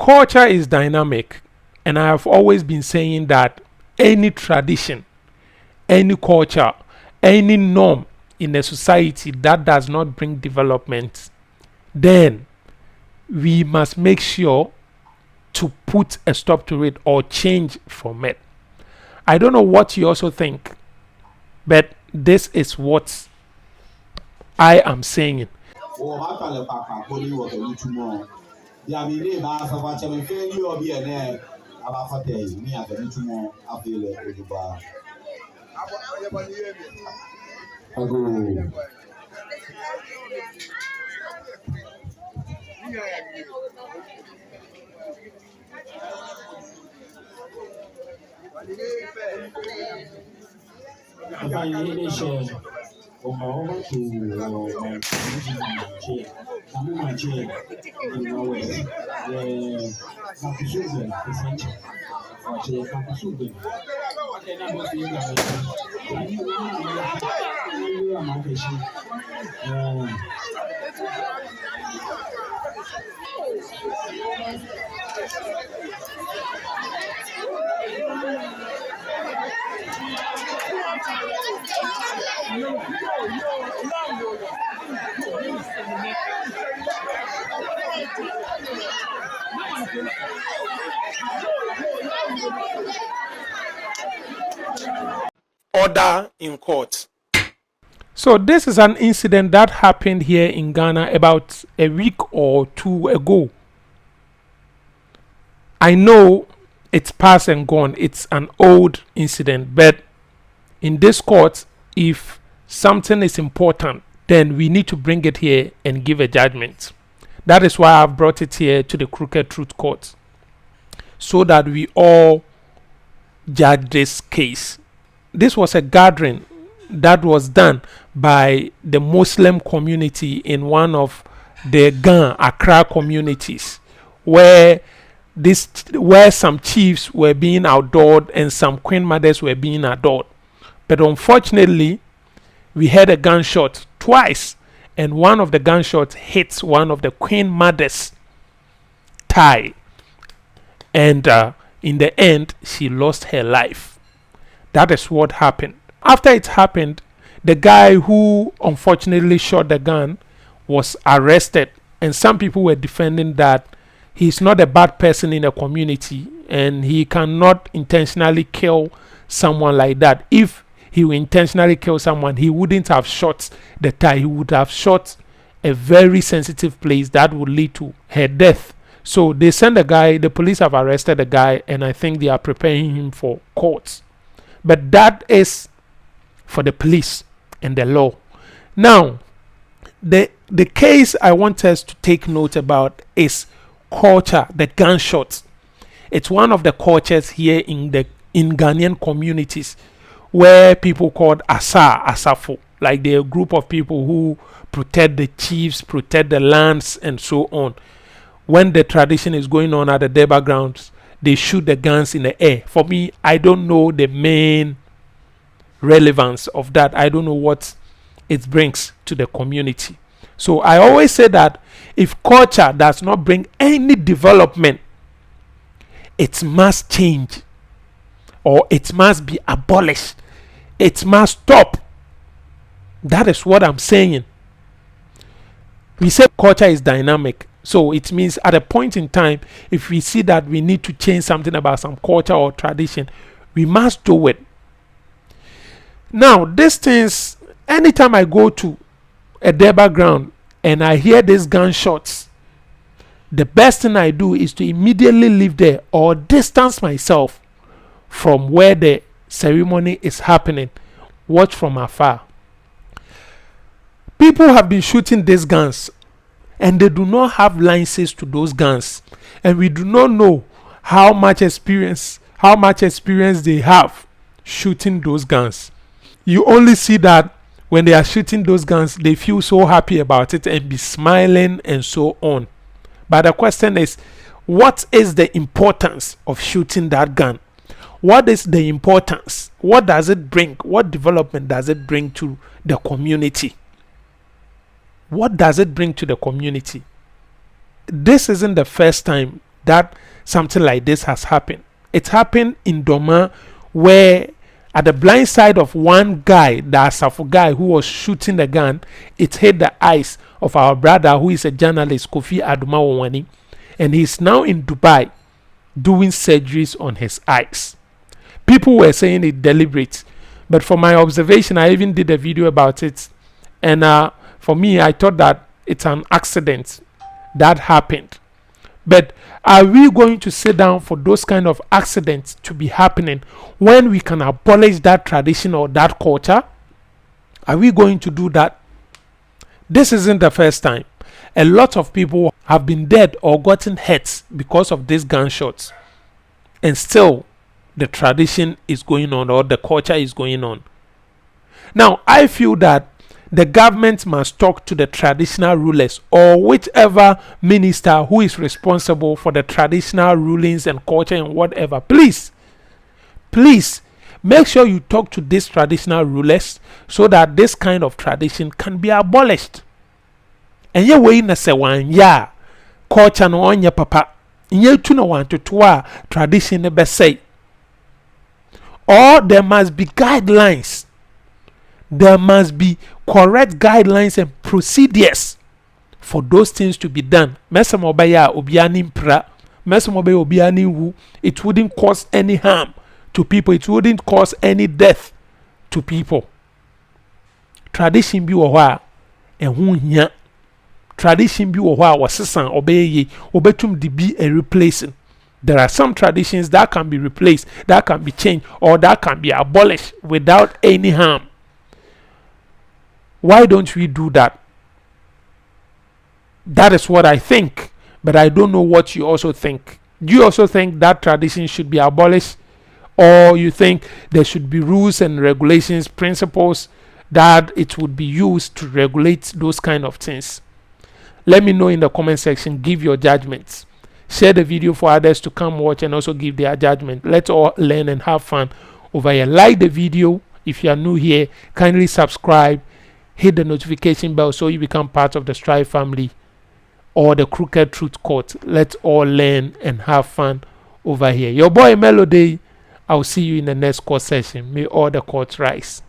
Culture is dynamic, and I have always been saying that any tradition, any culture, any norm in a society that does not bring development, then we must make sure to put a stop to it or change from it. I don't know what you also think, but this is what I am saying. Order in court. So this is an incident that happened here in Ghana about a week or two ago. I know it's past and gone. It's an old incident, but in this court, if something is important, then we need to bring it here and give a judgment. That is why I've brought it here to the Crooked Truth Court, so that we all judge this case. This was a gathering that was done by the Muslim community in one of the Accra communities, where some chiefs were being adored and some queen mothers were being adored. But unfortunately, we had a gunshot twice, and one of the gunshots hits one of the queen mothers' thigh, and in the end, she lost her life. That is what happened. After it happened, the guy who unfortunately shot the gun was arrested, and some people were defending that he's not a bad person in a community and he cannot intentionally kill someone like that. If he would intentionally kill someone, he wouldn't have shot the thigh. He would have shot a very sensitive place that would lead to her death. So they sent the guy, the police have arrested the guy, and I think they are preparing him for court. But that is for the police and the law. Now, the case I want us to take note about is culture, the gunshots. It's one of the cultures here in Ghanaian communities where people called Asafo, like they're a group of people who protect the chiefs, protect the lands, and so on. When the tradition is going on at the Deba grounds, they shoot the guns in the air. For me, I don't know the main relevance of that. I don't know what it brings to the community. So I always say that if culture does not bring any development, it must change, or it must be abolished. It must stop. That is what I'm saying. We say culture is dynamic. So it means at a point in time, if we see that we need to change something about some culture or tradition, we must do it. Now, these things, anytime I go to a Deba ground and I hear these gunshots, the best thing I do is to immediately leave there or distance myself from where the ceremony is happening. Watch from afar. People have been shooting these guns, and they do not have licenses to those guns, and we do not know how much experience they have shooting those guns. You only see that when they are shooting those guns, they feel so happy about it and be smiling and so on. But the question is, what is the importance of shooting that gun? What is the importance? What does it bring? What development does it bring to the community? What does it bring to the community? This isn't the first time that something like this has happened. It happened in Doma, where at the blind side of one guy, the Asafo guy who was shooting the gun, it hit the eyes of our brother who is a journalist, Kofi Adoma, and he's now in Dubai doing surgeries on his eyes. People were saying it deliberate, but from my observation, I even did a video about it, and for me, I thought that it's an accident that happened. But are we going to sit down for those kind of accidents to be happening when we can abolish that tradition or that culture? Are we going to do that? This isn't the first time. A lot of people have been dead or gotten hurt because of these gunshots, and still the tradition is going on or the culture is going on. Now, I feel that the government must talk to the traditional rulers or whichever minister who is responsible for the traditional rulings and culture and whatever. Please make sure you talk to these traditional rulers so that this kind of tradition can be abolished. And ye way na se wan ya culture no onye papa nye tu no wan to tradition ne be say. Or there must be guidelines. There must be correct guidelines and procedures for those things to be done. Mesamobaya obiani mpra, mesamobaya obiani wu. It wouldn't cause any harm to people. It wouldn't cause any death to people. Tradition bi wa ehun hia. Tradition bi wa wasesan obeye obetum di be a replacing. There are some traditions that can be replaced, that can be changed, or that can be abolished without any harm. Why don't we do that? That is what I think, but I don't know what you also think. Do you also think that tradition should be abolished, or you think there should be rules and regulations, principles that it would be used to regulate those kind of things? Let me know in the comment section. Give your judgments. Share the video for others to come watch and also give their judgment. Let's all learn and have fun over here. Like the video. If you are new here, kindly subscribe. Hit the notification bell so you become part of the Strive family or the Crooked Truth Court. Let's all learn and have fun over here. Your boy Melody. I'll see you in the next court session. May all the courts rise.